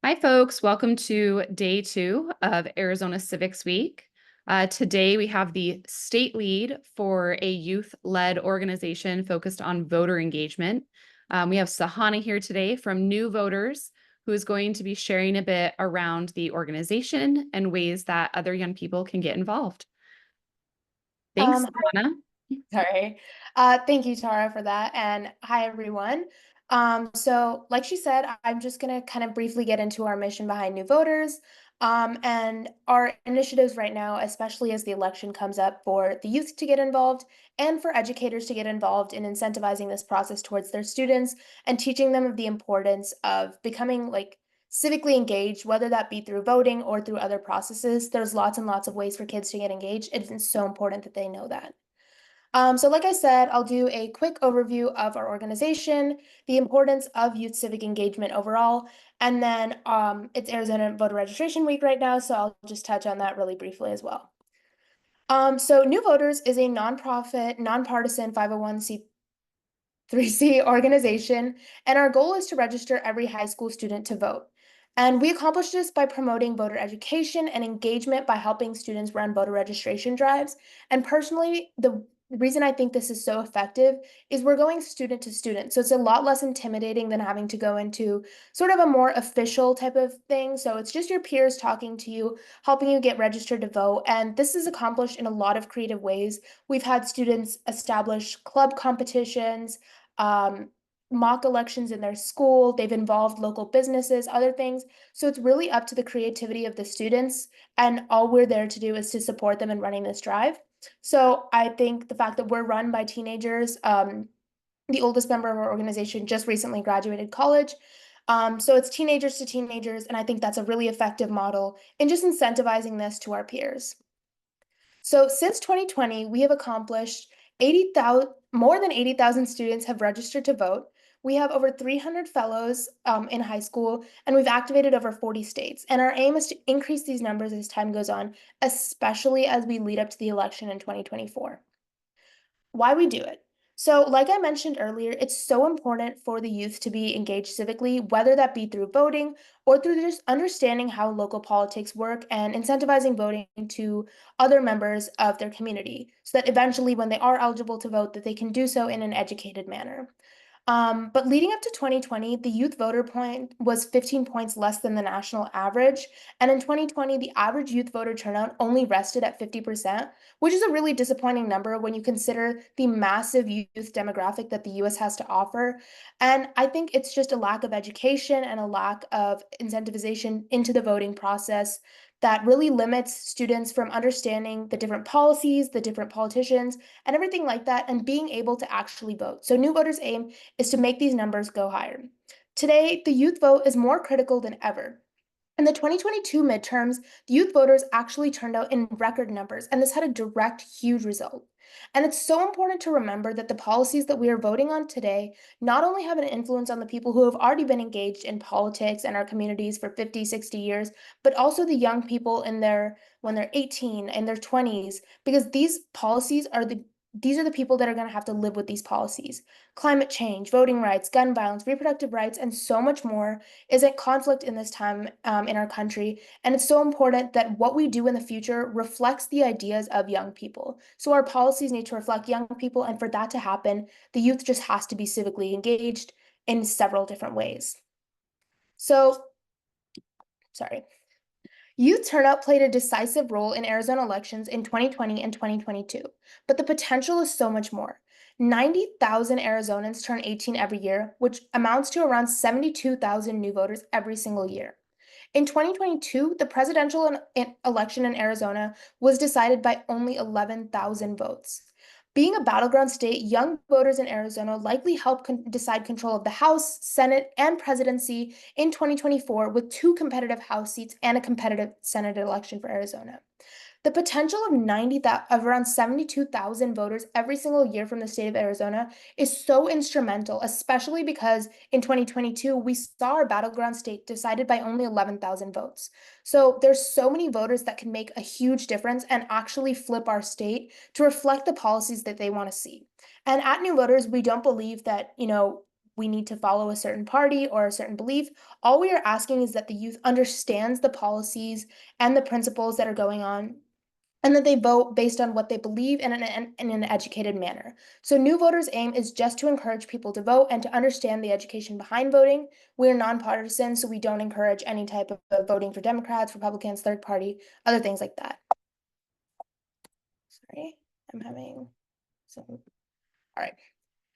Hi, folks. Welcome to day 2 of Arizona Civics Week. Today, we have the state lead for a youth-led organization focused on voter engagement. We have Sahana here today from New Voters, who is going to be sharing a bit around the organization and ways that other young people can get involved. Thanks, Sahana. Sorry. Thank you, Tara, for that. And hi, everyone. So like she said, I'm just going to kind of briefly get into our mission behind New Voters, and our initiatives right now, especially as the election comes up for the youth to get involved and for educators to get involved in incentivizing this process towards their students and teaching them of the importance of becoming civically engaged, whether that be through voting or through other processes. There's lots and lots of ways for kids to get engaged. It's so important that they know that. So like I said, I'll do a quick overview of our organization, the importance of youth civic engagement overall, and then it's Arizona Voter Registration Week right now, so I'll just touch on that really briefly as well. So New Voters is a nonprofit, nonpartisan 501c3c organization, and our goal is to register every high school student to vote. And we accomplish this by promoting voter education and engagement by helping students run voter registration drives. And personally, the reason I think this is so effective is we're going student to student. So it's a lot less intimidating than having to go into sort of a more official type of thing. So it's just your peers talking to you, helping you get registered to vote. And this is accomplished in a lot of creative ways. We've had students establish club competitions, um, mock elections in their school. They've involved local businesses, other things. So it's really up to the creativity of the students. And all we're there to do is to support them in running this drive. So I think the fact that we're run by teenagers, the oldest member of our organization just recently graduated college. So it's teenagers to teenagers. And I think that's a really effective model in just incentivizing this to our peers. So since 2020, we have accomplished 80,000, more than 80,000 students have registered to vote. We have over 300 fellows in high school, and we've activated over 40 states. And our aim is to increase these numbers as time goes on, especially as we lead up to the election in 2024. Why we do it. So, like I mentioned earlier, it's so important for the youth to be engaged civically, whether that be through voting or through just understanding how local politics work and incentivizing voting to other members of their community, so that eventually when they are eligible to vote, that they can do so in an educated manner. But leading up to 2020, the youth voter point was 15 points less than the national average. And in 2020, the average youth voter turnout only rested at 50%, which is a really disappointing number when you consider the massive youth demographic that the US has to offer. And I think it's just a lack of education and a lack of incentivization into the voting process that really limits students from understanding the different policies, the different politicians, and everything like that, and being able to actually vote. So New Voters aim is to make these numbers go higher. Today, the youth vote is more critical than ever. In the 2022 midterms, the youth voters actually turned out in record numbers, and this had a direct, huge result. And it's so important to remember that the policies that we are voting on today not only have an influence on the people who have already been engaged in politics and our communities for 50, 60 years, but also the young people in their when they're 18 and their 20s, because these are the people that are going to have to live with these policies. Climate change, voting rights, gun violence, reproductive rights, and so much more is at conflict in this time in our country. And it's so important that what we do in the future reflects the ideas of young people. So our policies need to reflect young people. And for that to happen, the youth just has to be civically engaged in several different ways. So, sorry. Youth turnout played a decisive role in Arizona elections in 2020 and 2022, but the potential is so much more. 90,000 Arizonans turn 18 every year, which amounts to around 72,000 new voters every single year. In 2022, the presidential election in Arizona was decided by only 11,000 votes. Being a battleground state, young voters in Arizona likely help decide control of the House, Senate, and presidency in 2024 with two competitive House seats and a competitive Senate election for Arizona. The potential of of around 72,000 voters every single year from the state of Arizona is so instrumental, especially because in 2022 we saw our battleground state decided by only 11,000 votes. So there's so many voters that can make a huge difference and actually flip our state to reflect the policies that they want to see. And at New Voters, we don't believe that, we need to follow a certain party or a certain belief. All we are asking is that the youth understands the policies and the principles that are going on, and that they vote based on what they believe in an educated manner. So, New Voters' aim is just to encourage people to vote and to understand the education behind voting. We're nonpartisan, so we don't encourage any type of voting for Democrats, Republicans, third party, other things like that. Sorry, I'm having some. All right.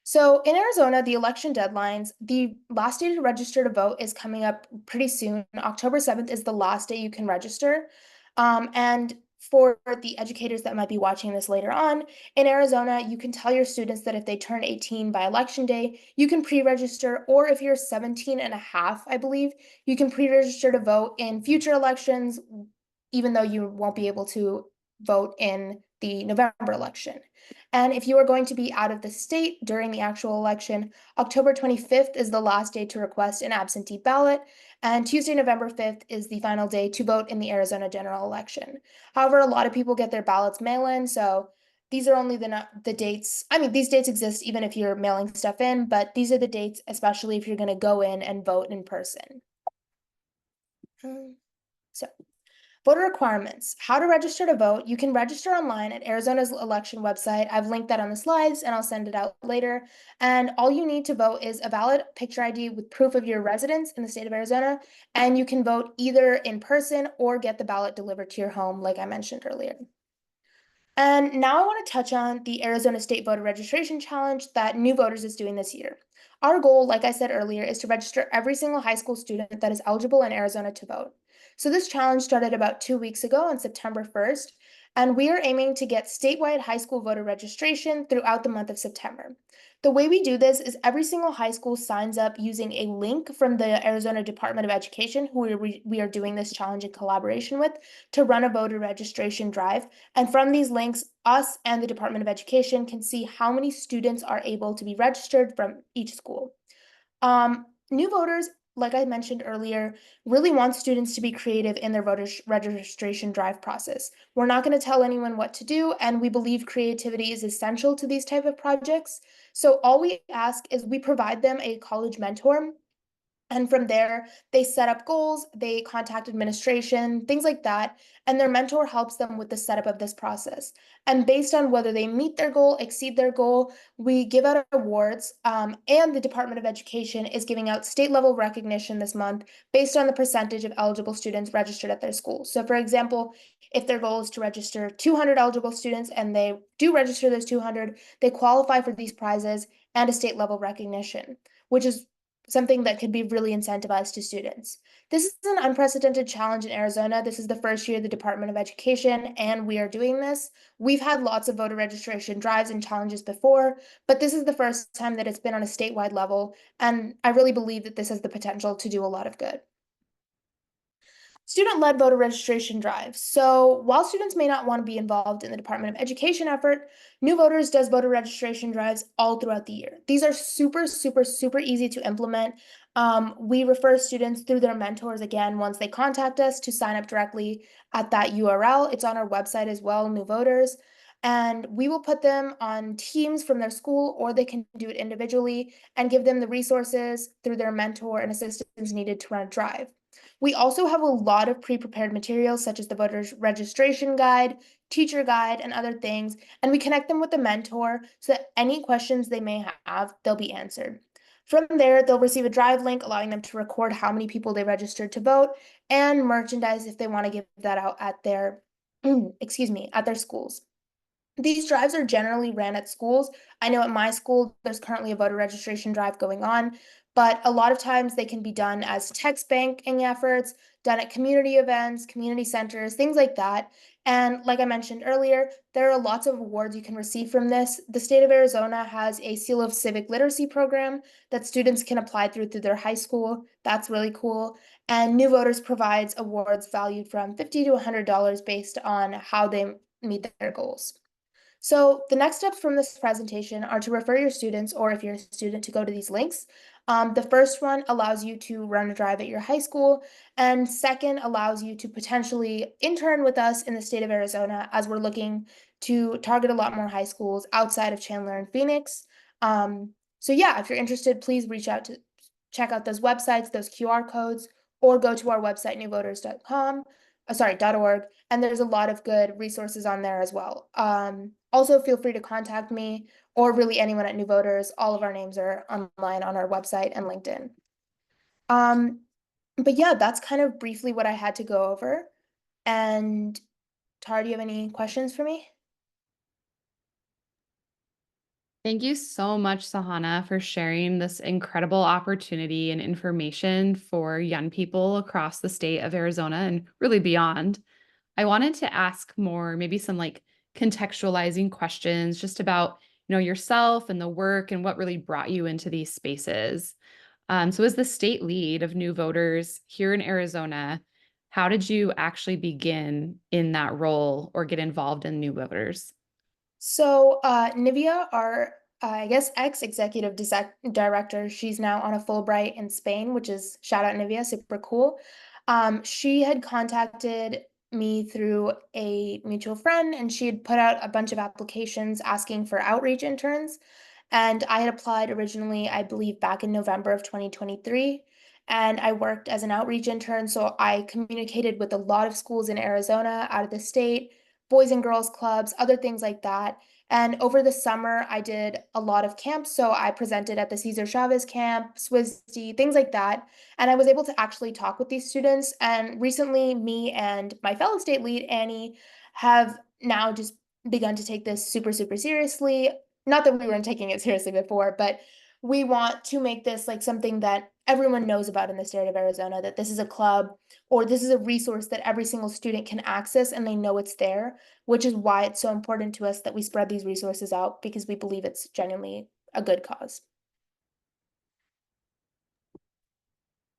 So in Arizona, the election deadlines, the last day to register to vote is coming up pretty soon. October 7th is the last day you can register. And for the educators that might be watching this later on, in Arizona, you can tell your students that if they turn 18 by election day, you can pre-register, or if you're 17 and a half, I believe, you can pre-register to vote in future elections, even though you won't be able to vote in the November election. And if you are going to be out of the state during the actual election, October 25th is the last day to request an absentee ballot, and Tuesday, November 5th is the final day to vote in the Arizona general election. However, a lot of people get their ballots mail in, so these are only the dates. I mean, these dates exist even if you're mailing stuff in, but these are the dates, especially if you're going to go in and vote in person. So Voter requirements. How to register to vote. You can register online at Arizona's election website. I've linked that on the slides and I'll send it out later. And all you need to vote is a valid picture ID with proof of your residence in the state of Arizona. And you can vote either in person or get the ballot delivered to your home, like I mentioned earlier. And now I want to touch on the Arizona State Voter Registration Challenge that New Voters is doing this year. Our goal, like I said earlier, is to register every single high school student that is eligible in Arizona to vote. So this challenge started about 2 weeks ago on September 1st, and we are aiming to get statewide high school voter registration throughout the month of September. The way we do this is every single high school signs up using a link from the Arizona Department of Education, who we are doing this challenge in collaboration with, to run a voter registration drive. And from these links, us and the Department of Education can see how many students are able to be registered from each school. New voters, like I mentioned earlier, really want students to be creative in their voter registration drive process. We're not going to tell anyone what to do, and we believe creativity is essential to these type of projects. So all we ask is we provide them a college mentor, and from there, they set up goals, they contact administration, things like that, and their mentor helps them with the setup of this process. And based on whether they meet their goal, exceed their goal, we give out awards, and the Department of Education is giving out state level recognition this month based on the percentage of eligible students registered at their school. So, for example, if their goal is to register 200 eligible students and they do register those 200, they qualify for these prizes and a state level recognition, which is something that could be really incentivized to students. This is an unprecedented challenge in Arizona. This is the first year the Department of Education and we are doing this. We've had lots of voter registration drives and challenges before, but this is the first time that it's been on a statewide level, and I really believe that this has the potential to do a lot of good. Student-led voter registration drives. So while students may not want to be involved in the Department of Education effort, New Voters does voter registration drives all throughout the year. These are super, super, super easy to implement. We refer students through their mentors again once they contact us to sign up directly at that URL. It's on our website as well, New Voters. And we will put them on teams from their school, or they can do it individually and give them the resources through their mentor and assistance needed to run a drive. We also have a lot of pre-prepared materials such as the voter's registration guide, teacher guide, and other things, and we connect them with the mentor so that any questions they may have, they'll be answered. From there, they'll receive a drive link allowing them to record how many people they registered to vote and merchandise if they want to give that out at their excuse me, at their schools. These drives are generally ran at schools. I know at my school, there's currently a voter registration drive going on, but a lot of times they can be done as text banking efforts, done at community events, community centers, things like that. And like I mentioned earlier, there are lots of awards you can receive from this. The state of Arizona has a Seal of Civic Literacy program that students can apply through their high school. That's really cool. And New Voters provides awards valued from $50 to $100 based on how they meet their goals. So the next steps from this presentation are to refer your students, or if you're a student, to go to these links. The first one allows you to run a drive at your high school, and second allows you to potentially intern with us in the state of Arizona, as we're looking to target a lot more high schools outside of Chandler and Phoenix. So yeah, if you're interested, please reach out to check out those websites, those QR codes, or go to our website, newvoters.com, .org, and there's a lot of good resources on there as well. Also, feel free to contact me or really anyone at New Voters. All of our names are online on our website and LinkedIn. Um, but yeah, that's kind of briefly what I had to go over. And Tara, do you have any questions for me? Thank you so much, Sahana, for sharing this incredible opportunity and information for young people across the state of Arizona and really beyond. I wanted to ask more, maybe some like contextualizing questions just about, yourself and the work and what really brought you into these spaces. So as the state lead of new voters here in Arizona, how did you actually begin in that role or get involved in new voters? So, Nivea, our, I guess, ex-executive director, she's now on a Fulbright in Spain, which is shout out Nivea, super cool. She had contacted me through a mutual friend, and she had put out a bunch of applications asking for outreach interns. And I had applied originally, I believe, back in November of 2023. And I worked as an outreach intern. So I communicated with a lot of schools in Arizona, out of the state, boys and girls clubs, other things like that. And over the summer, I did a lot of camps. So I presented at the Cesar Chavez camp, SWISD, things like that. And I was able to actually talk with these students. And recently, me and my fellow state lead, Annie, have now just begun to take this super, super seriously. Not that we weren't taking it seriously before, but we want to make this like something that everyone knows about in the state of Arizona, that this is a club or this is a resource that every single student can access and they know it's there, which is why it's so important to us that we spread these resources out because we believe it's genuinely a good cause.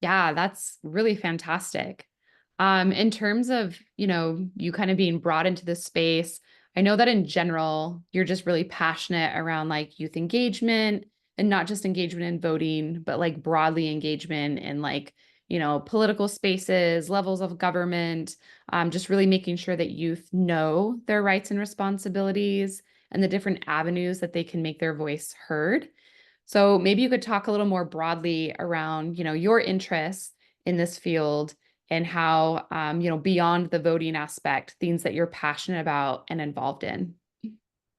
Yeah, that's really fantastic. In terms of, you kind of being brought into this space, I know that in general, you're just really passionate around like youth engagement and not just engagement in voting, but like broadly engagement in like, political spaces, levels of government, just really making sure that youth know their rights and responsibilities and the different avenues that they can make their voice heard. So maybe you could talk a little more broadly around, your interests in this field and how, beyond the voting aspect, things that you're passionate about and involved in.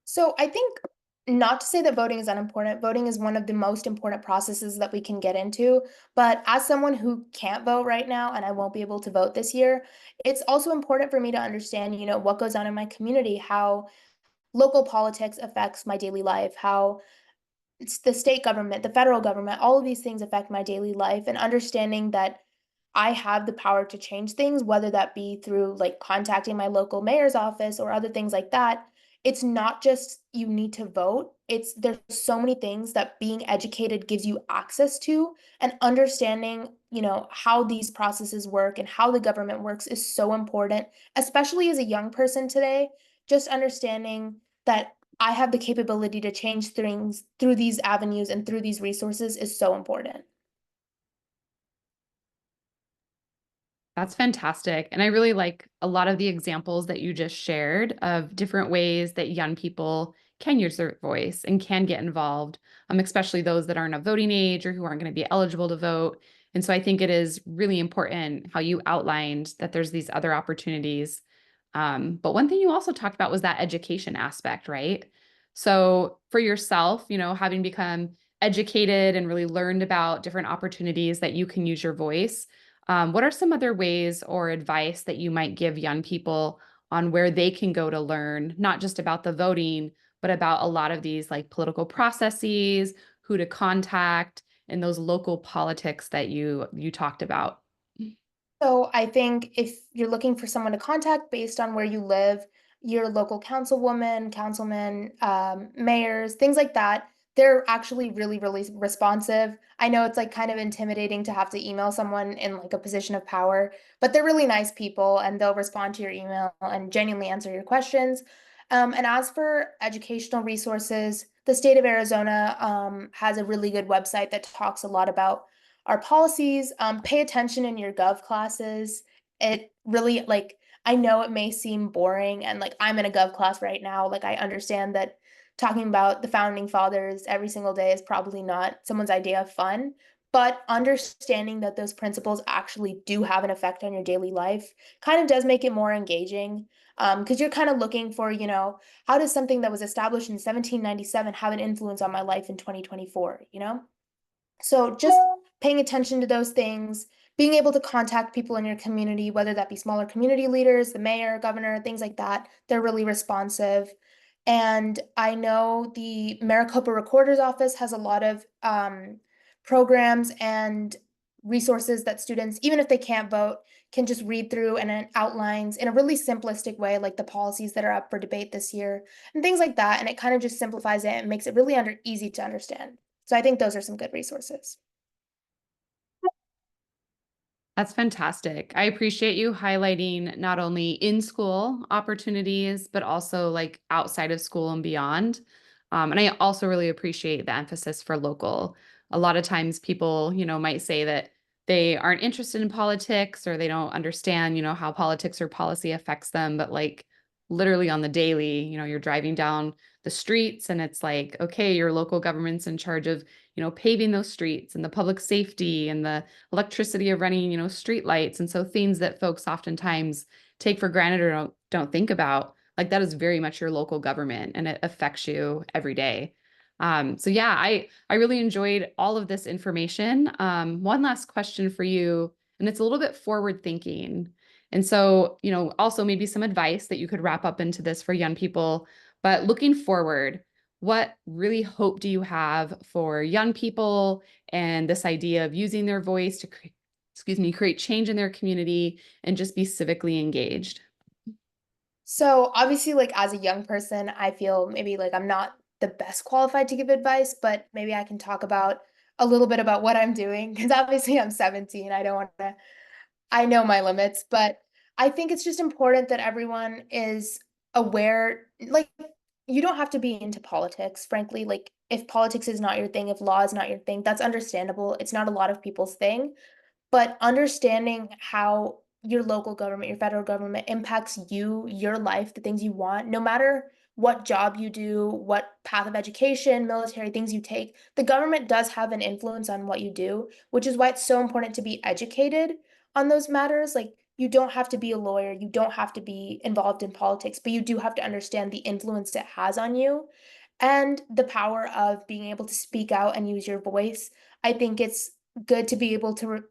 So I think not to say that voting is unimportant, voting is one of the most important processes that we can get into. But as someone who can't vote right now and I won't be able to vote this year, it's also important for me to understand, what goes on in my community, how local politics affects my daily life, how it's the state government, the federal government, all of these things affect my daily life, and understanding that I have the power to change things, whether that be through like contacting my local mayor's office or other things like that. It's not just you need to vote. It's there's so many things that being educated gives you access to, and understanding, how these processes work and how the government works is so important, especially as a young person today. Just understanding that I have the capability to change things through these avenues and through these resources is so important. That's fantastic. And I really like a lot of the examples that you just shared of different ways that young people can use their voice and can get involved, especially those that aren't of voting age or who aren't going to be eligible to vote. And so I think it is really important how you outlined that there's these other opportunities. But one thing you also talked about was that education aspect, right? So for yourself, having become educated and really learned about different opportunities that you can use your voice, what are some other ways or advice that you might give young people on where they can go to learn, not just about the voting, but about a lot of these like political processes, who to contact, and those local politics that you talked about? So I think if you're looking for someone to contact based on where you live, your local councilwoman, councilman, mayors, things like that, they're actually really, really responsive. I know it's like kind of intimidating to have to email someone in like a position of power, but they're really nice people and they'll respond to your email and genuinely answer your questions. And as for educational resources, the state of Arizona has a really good website that talks a lot about our policies. Pay attention in your gov classes. It really like I know it may seem boring and like I'm in a gov class right now. Like I understand that talking about the founding fathers every single day is probably not someone's idea of fun, but understanding that those principles actually do have an effect on your daily life kind of does make it more engaging. Because you're kind of looking for, how does something that was established in 1797 have an influence on my life in 2024, So just paying attention to those things, being able to contact people in your community, whether that be smaller community leaders, the mayor, governor, things like that, they're really responsive. And I know the Maricopa Recorder's Office has a lot of programs and resources that students, even if they can't vote, can just read through, and it outlines in a really simplistic way, like the policies that are up for debate this year and things like that. And it kind of just simplifies it and makes it really easy to understand. So I think those are some good resources. That's fantastic. I appreciate you highlighting not only in school opportunities, but also like outside of school and beyond. And I also really appreciate the emphasis for local. A lot of times people, might say that they aren't interested in politics or they don't understand, how politics or policy affects them. But like literally on the daily, you're driving down the streets and it's like, okay, your local government's in charge of, paving those streets and the public safety and the electricity of running, street lights. And so things that folks oftentimes take for granted or don't think about, like that is very much your local government and it affects you every day. So yeah, I really enjoyed all of this information. One last question for you, and it's a little bit forward thinking. And so, also maybe some advice that you could wrap up into this for young people. But looking forward, what really hope do you have for young people and this idea of using their voice to create change in their community and just be civically engaged? So obviously, like as a young person, I feel maybe like I'm not the best qualified to give advice, but maybe I can talk about a little bit about what I'm doing because obviously I'm 17. I don't want to, I know my limits, but I think it's just important that everyone is aware. Like, you don't have to be into politics, frankly. Like, if politics is not your thing, if law is not your thing, that's understandable. It's not a lot of people's thing. But understanding how your local government, your federal government impacts you, your life, the things you want, no matter what job you do, what path of education, military things you take, the government does have an influence on what you do, which is why it's so important to be educated on those matters. Like, you don't have to be a lawyer, you don't have to be involved in politics, but you do have to understand the influence it has on you and the power of being able to speak out and use your voice. I think it's good to be able to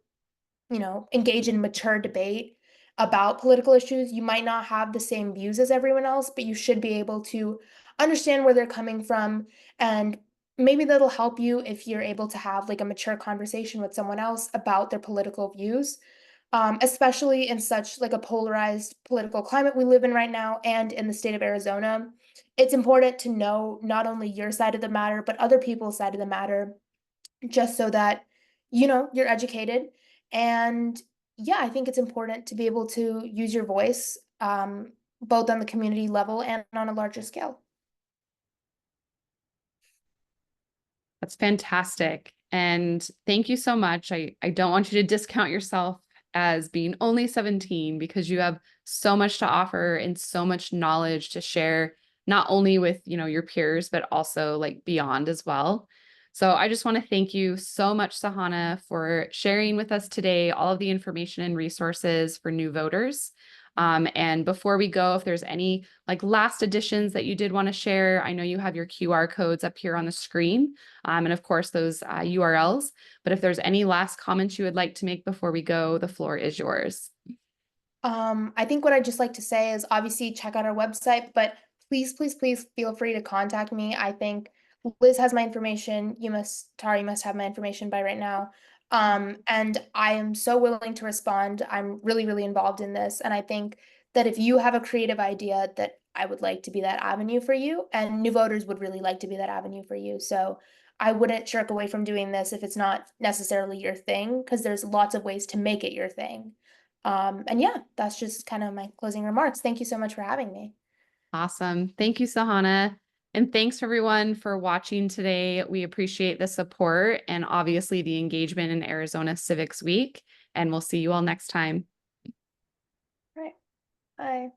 engage in mature debate about political issues. You might not have the same views as everyone else, but you should be able to understand where they're coming from. And maybe that'll help you if you're able to have like a mature conversation with someone else about their political views. Especially in such like a polarized political climate we live in right now and in the state of Arizona, it's important to know not only your side of the matter, but other people's side of the matter just so that you're educated. And yeah, I think it's important to be able to use your voice, both on the community level and on a larger scale. That's fantastic. And thank you so much. I don't want you to discount yourself as being only 17 because you have so much to offer and so much knowledge to share, not only with, your peers, but also like beyond as well. So I just want to thank you so much, Sahana, for sharing with us today all of the information and resources for new voters. And before we go, if there's any like last additions that you did want to share, I know you have your QR codes up here on the screen, and of course those URLs. But if there's any last comments you would like to make before we go, the floor is yours. I think what I'd just like to say is obviously check out our website, but please, please, please feel free to contact me. I think Liz has my information. Tara, you must have my information by right now. And I am so willing to respond. I'm really, really involved in this. And I think that if you have a creative idea, that I would like to be that avenue for you, and new voters would really like to be that avenue for you. So I wouldn't shirk away from doing this if it's not necessarily your thing, because there's lots of ways to make it your thing. And yeah, that's just kind of my closing remarks. Thank you so much for having me. Awesome. Thank you, Sahana. And thanks everyone for watching today. We appreciate the support and obviously the engagement in Arizona Civics Week. And we'll see you all next time. All right. Bye.